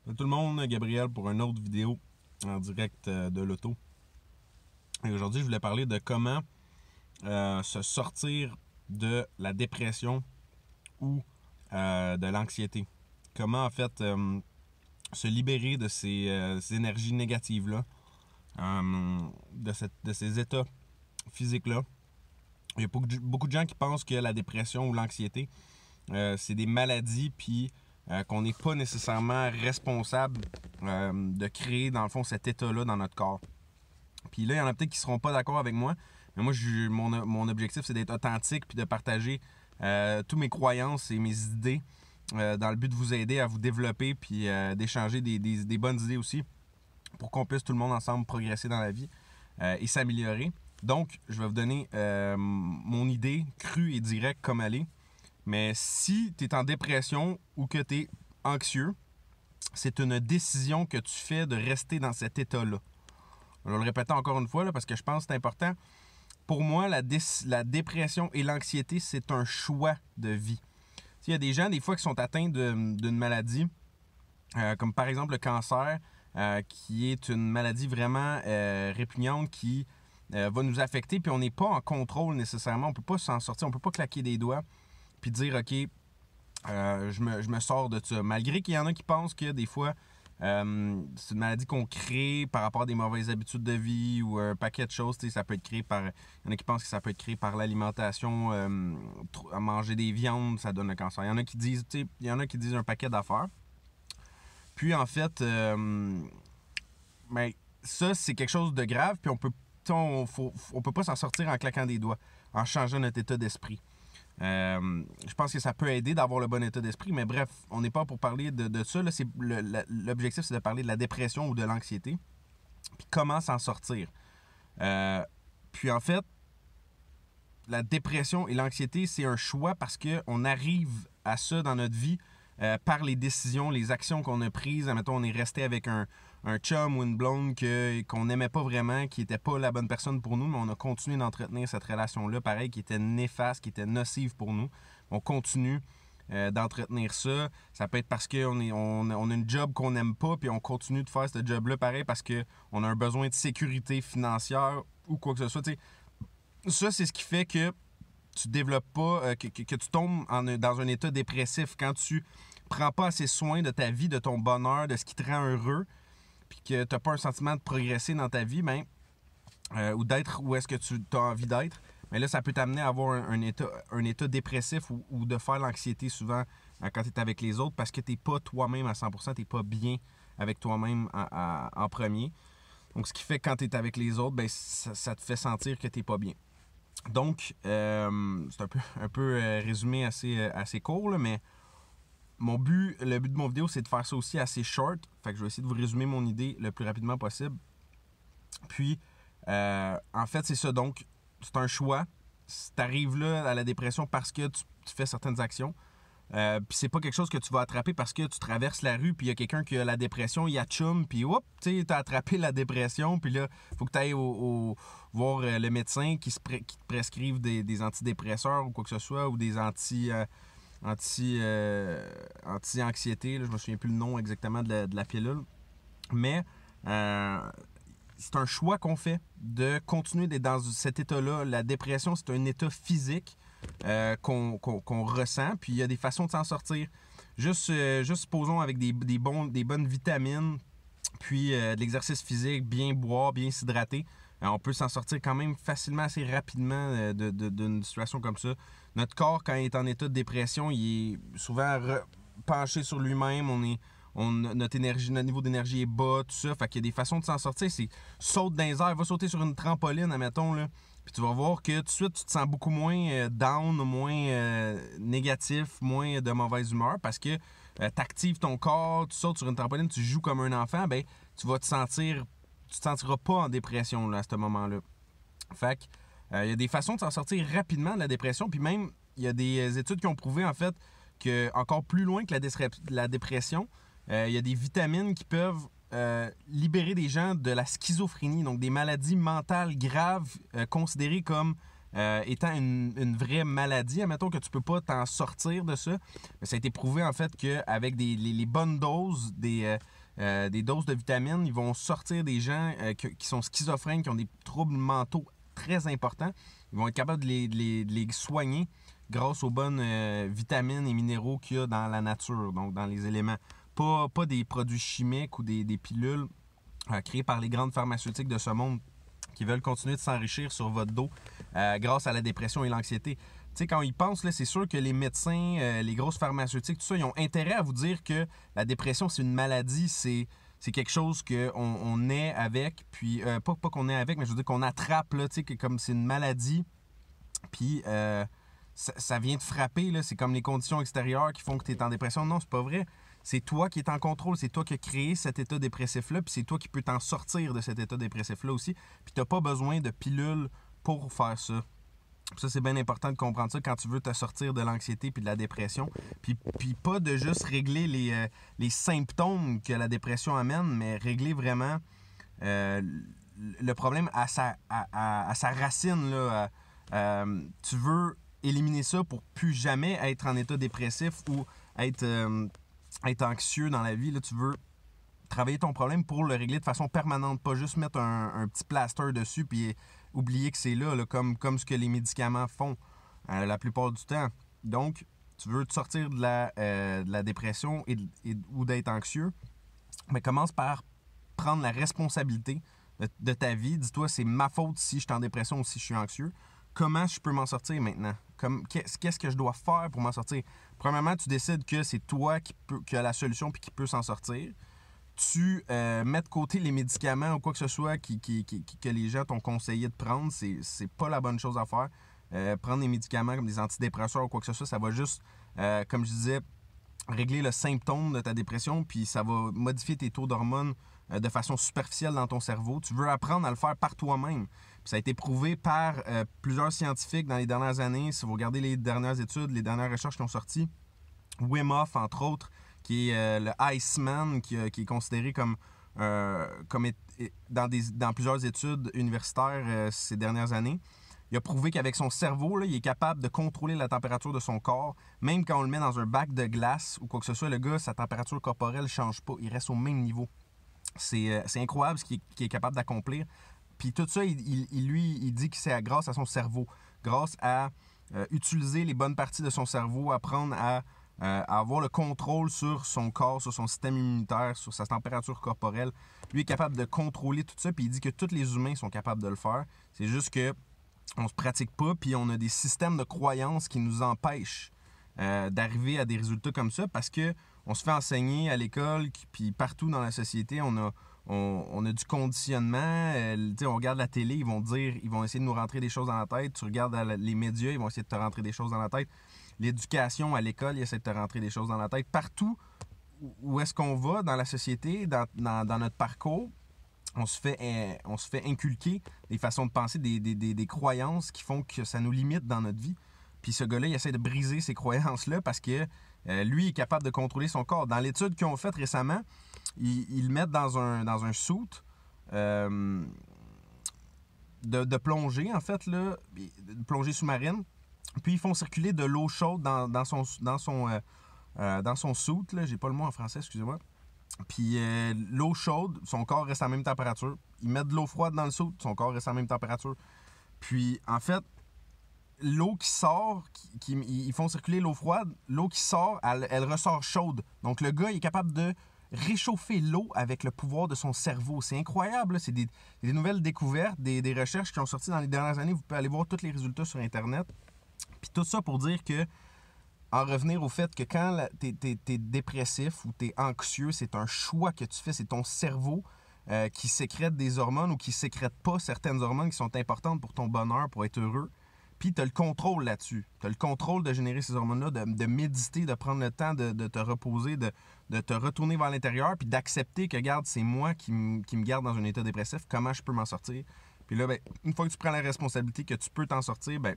Salut tout le monde, Gabriel pour une autre vidéo en direct de l'auto. Et aujourd'hui, je voulais parler de comment se sortir de la dépression ou de l'anxiété. Comment en fait se libérer de ces énergies négatives-là, de ces états physiques-là. Il y a beaucoup de gens qui pensent que la dépression ou l'anxiété, c'est des maladies, puis qu'on n'est pas nécessairement responsable de créer, dans le fond, cet état-là dans notre corps. Puis là, il y en a peut-être qui ne seront pas d'accord avec moi, mais moi, mon objectif, c'est d'être authentique puis de partager toutes mes croyances et mes idées dans le but de vous aider à vous développer puis d'échanger des bonnes idées aussi pour qu'on puisse tout le monde ensemble progresser dans la vie et s'améliorer. Donc, je vais vous donner mon idée crue et directe comme elle est. Mais si tu es en dépression ou que tu es anxieux, c'est une décision que tu fais de rester dans cet état-là. Je vais le répéter encore une fois là, parce que je pense que c'est important. Pour moi, la dépression et l'anxiété, c'est un choix de vie. Il y a des gens, des fois, qui sont atteints d'une maladie, comme par exemple le cancer, qui est une maladie vraiment répugnante qui va nous affecter, puis on n'est pas en contrôle nécessairement. On ne peut pas s'en sortir, on ne peut pas claquer des doigts puis dire, OK, je me sors de ça. Malgré qu'il y en a qui pensent que des fois, c'est une maladie qu'on crée par rapport à des mauvaises habitudes de vie ou un paquet de choses. Ça peut être créé par... Il y en a qui pensent que ça peut être créé par l'alimentation, à manger des viandes, ça donne le cancer. Il y en a qui disent un paquet d'affaires. Puis en fait, ça, c'est quelque chose de grave, puis on peut pas s'en sortir en claquant des doigts, en changeant notre état d'esprit. Je pense que ça peut aider d'avoir le bon état d'esprit, mais bref, on n'est pas pour parler de ça. Là, l'objectif, c'est de parler de la dépression ou de l'anxiété, puis comment s'en sortir. Puis en fait, la dépression et l'anxiété, c'est un choix parce qu'on arrive à ça dans notre vie par les décisions, les actions qu'on a prises. Admettons, on est resté avec un chum ou une blonde qu'on n'aimait pas vraiment, qui n'était pas la bonne personne pour nous, mais on a continué d'entretenir cette relation-là, pareil, qui était néfaste, qui était nocive pour nous. On continue d'entretenir ça. Ça peut être parce qu'on a une job qu'on n'aime pas, puis on continue de faire ce job-là, pareil, parce qu'on a un besoin de sécurité financière ou quoi que ce soit. T'sais, ça, c'est ce qui fait que tu développes pas, que tu tombes dans un état dépressif quand tu prends pas assez soin de ta vie, de ton bonheur, de ce qui te rend heureux, puis que tu n'as pas un sentiment de progresser dans ta vie, ou d'être où est-ce que tu as envie d'être. Mais là, ça peut t'amener à avoir un état dépressif ou de faire l'anxiété souvent quand tu es avec les autres parce que tu n'es pas toi-même à 100%, tu n'es pas bien avec toi-même en premier. Donc, ce qui fait que quand tu es avec les autres, ça te fait sentir que tu n'es pas bien. Donc, c'est un peu résumé assez court, là, mais le but de mon vidéo, c'est de faire ça aussi assez short. Fait que je vais essayer de vous résumer mon idée le plus rapidement possible. Puis, en fait, c'est ça. Donc, c'est un choix. Tu arrives là à la dépression parce que tu fais certaines actions. Puis c'est pas quelque chose que tu vas attraper parce que tu traverses la rue puis il y a quelqu'un qui a la dépression, il achoume, puis hop, tu sais, t'as attrapé la dépression, puis là, faut que tu ailles voir le médecin qui te prescrive des antidépresseurs ou quoi que ce soit, ou des anti-anxiété, là, je me souviens plus le nom exactement de la pilule. Mais c'est un choix qu'on fait de continuer d'être dans cet état-là. La dépression, c'est un état physique qu'on ressent, puis il y a des façons de s'en sortir. Juste supposons avec des bonnes vitamines, puis de l'exercice physique, bien boire, bien s'hydrater, on peut s'en sortir quand même facilement, assez rapidement d'une situation comme ça. Notre corps, quand il est en état de dépression, il est souvent penché sur lui-même, notre niveau d'énergie est bas, tout ça. Fait qu'il y a des façons de s'en sortir. C'est saute dans les airs, va sauter sur une trampoline, admettons, là. Puis tu vas voir que tout de suite, tu te sens beaucoup moins down, moins négatif, moins de mauvaise humeur parce que tu actives ton corps, tu sautes sur une trampoline, tu joues comme un enfant, tu vas te sentiras pas en dépression là, à ce moment-là. Fait que, il y a des façons de s'en sortir rapidement de la dépression, puis même, il y a des études qui ont prouvé, en fait, que encore plus loin que la dépression, il y a des vitamines qui peuvent libérer des gens de la schizophrénie, donc des maladies mentales graves considérées comme étant une vraie maladie. Admettons que tu peux pas t'en sortir de ça. Mais ça a été prouvé, en fait, qu'avec les bonnes doses, des doses de vitamines, ils vont sortir des gens qui sont schizophrènes, qui ont des troubles mentaux très importants. Ils vont être capables de les soigner grâce aux bonnes vitamines et minéraux qu'il y a dans la nature, donc dans les éléments. Pas des produits chimiques ou des pilules créées par les grandes pharmaceutiques de ce monde qui veulent continuer de s'enrichir sur votre dos grâce à la dépression et l'anxiété. Tu sais, quand ils pensent, là, c'est sûr que les médecins, les grosses pharmaceutiques, tout ça, ils ont intérêt à vous dire que la dépression, c'est une maladie, c'est quelque chose qu'on est avec, puis pas qu'on est avec, mais je veux dire qu'on attrape, là, tu sais, que comme c'est une maladie, puis ça vient te frapper, là, c'est comme les conditions extérieures qui font que tu es en dépression. Non, c'est pas vrai. C'est toi qui es en contrôle, c'est toi qui as créé cet état dépressif-là, puis c'est toi qui peux t'en sortir de cet état dépressif-là aussi. Puis t'as pas besoin de pilules pour faire ça. Ça, c'est bien important de comprendre ça quand tu veux te sortir de l'anxiété puis de la dépression. Puis pas de juste régler les symptômes que la dépression amène, mais régler vraiment le problème à sa racine, là. Tu veux éliminer ça pour plus jamais être en état dépressif ou être anxieux dans la vie. Là, tu veux travailler ton problème pour le régler de façon permanente, pas juste mettre un petit plaster dessus puis oublier que c'est là, comme ce que les médicaments font la plupart du temps. Donc, tu veux te sortir de la dépression ou d'être anxieux, mais commence par prendre la responsabilité de ta vie. Dis-toi, c'est ma faute si je suis en dépression ou si je suis anxieux. Comment je peux m'en sortir maintenant? Qu'est-ce que je dois faire pour m'en sortir? Premièrement, tu décides que c'est toi qui a la solution puis qui peut s'en sortir. Tu mets de côté les médicaments ou quoi que ce soit que les gens t'ont conseillé de prendre. C'est pas la bonne chose à faire. Prendre des médicaments comme des antidépresseurs ou quoi que ce soit, ça va juste, comme je disais, régler le symptôme de ta dépression, puis ça va modifier tes taux d'hormones de façon superficielle dans ton cerveau. Tu veux apprendre à le faire par toi-même. Puis ça a été prouvé par plusieurs scientifiques dans les dernières années. Si vous regardez les dernières études, les dernières recherches qui ont sorti, Wim Hof, entre autres, qui est le Iceman, qui est considéré comme dans plusieurs études universitaires ces dernières années. Il a prouvé qu'avec son cerveau, là, il est capable de contrôler la température de son corps. Même quand on le met dans un bac de glace ou quoi que ce soit, le gars, sa température corporelle ne change pas. Il reste au même niveau. C'est incroyable ce qu'il est capable d'accomplir. Puis tout ça, il dit que c'est grâce à son cerveau. Grâce à utiliser les bonnes parties de son cerveau, apprendre à avoir le contrôle sur son corps, sur son système immunitaire, sur sa température corporelle. Lui est capable de contrôler tout ça, puis il dit que tous les humains sont capables de le faire. C'est juste que on se pratique pas, puis on a des systèmes de croyances qui nous empêchent d'arriver à des résultats comme ça parce que on se fait enseigner à l'école, puis partout dans la société, on a du conditionnement. On regarde la télé, ils vont essayer de nous rentrer des choses dans la tête. Tu regardes les médias, ils vont essayer de te rentrer des choses dans la tête. L'éducation à l'école, ils essaient de te rentrer des choses dans la tête. Partout où est-ce qu'on va dans la société, dans notre parcours, on se fait inculquer des façons de penser, des croyances qui font que ça nous limite dans notre vie. Puis ce gars-là, il essaie de briser ces croyances-là parce que lui est capable de contrôler son corps. Dans l'étude qu'ils ont faite récemment, ils le mettent dans un suit de plongée, en fait, là, de plongée sous-marine. Puis ils font circuler de l'eau chaude dans son suit. Là, j'ai pas le mot en français, excusez-moi. Puis l'eau chaude, son corps reste à la même température. Ils mettent de l'eau froide dans le suit, son corps reste à la même température. Puis en fait, l'eau qui sort, ils font circuler l'eau froide, l'eau qui sort, elle ressort chaude. Donc le gars, il est capable de réchauffer l'eau avec le pouvoir de son cerveau. C'est incroyable, là. C'est des nouvelles découvertes, des recherches qui ont sorti dans les dernières années. Vous pouvez aller voir tous les résultats sur Internet. Puis tout ça pour dire que, en revenir au fait que quand t'es dépressif ou t'es anxieux, c'est un choix que tu fais, c'est ton cerveau qui sécrète des hormones ou qui sécrète pas certaines hormones qui sont importantes pour ton bonheur, pour être heureux. Puis tu as le contrôle là-dessus. Tu as le contrôle de générer ces hormones-là, de méditer, de prendre le temps de te reposer, de te retourner vers l'intérieur, puis d'accepter que, regarde, c'est moi qui me garde dans un état dépressif, comment je peux m'en sortir. Puis là, ben, une fois que tu prends la responsabilité que tu peux t'en sortir, ben,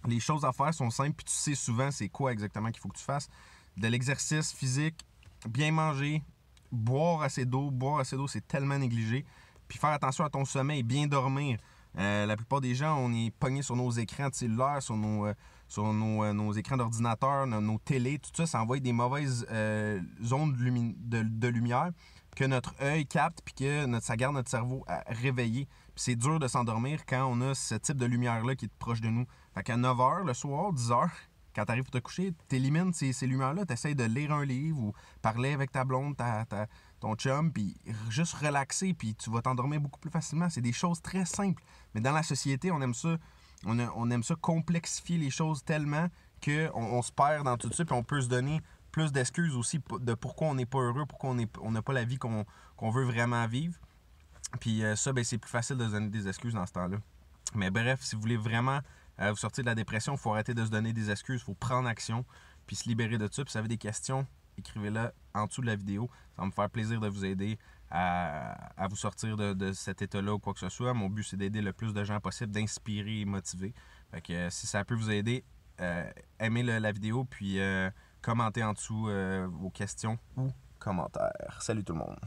les choses à faire sont simples, puis tu sais souvent c'est quoi exactement qu'il faut que tu fasses. De l'exercice physique, bien manger, boire assez d'eau. Boire assez d'eau, c'est tellement négligé. Puis faire attention à ton sommeil, bien dormir. La plupart des gens, on est pogné sur nos écrans de cellulaire, sur nos écrans d'ordinateur, nos télés, tout ça, ça envoie des mauvaises ondes de lumière que notre œil capte puis que ça garde notre cerveau réveillé. Puis c'est dur de s'endormir quand on a ce type de lumière-là qui est proche de nous. Fait qu'à 9h le soir, 10h, quand tu arrives pour te coucher, tu élimines ces lumières-là, tu essaies de lire un livre ou parler avec ta blonde, ton chum, puis juste relaxer, puis tu vas t'endormir beaucoup plus facilement. C'est des choses très simples. Mais dans la société, on aime ça. On aime ça complexifier les choses tellement qu'on se perd dans tout ça, puis on peut se donner plus d'excuses aussi de pourquoi on n'est pas heureux, pourquoi on n'a pas la vie qu'on veut vraiment vivre. Puis ça, ben, c'est plus facile de se donner des excuses dans ce temps-là. Mais bref, si vous voulez vraiment vous sortir de la dépression, il faut arrêter de se donner des excuses, il faut prendre action, puis se libérer de ça. Puis si vous avez des questions, écrivez-les en dessous de la vidéo. Ça va me faire plaisir de vous aider à vous sortir de cet état-là ou quoi que ce soit. Mon but, c'est d'aider le plus de gens possible, d'inspirer et motiver. Fait que si ça peut vous aider, aimez la vidéo, puis commentez en dessous vos questions ou commentaires. Salut tout le monde!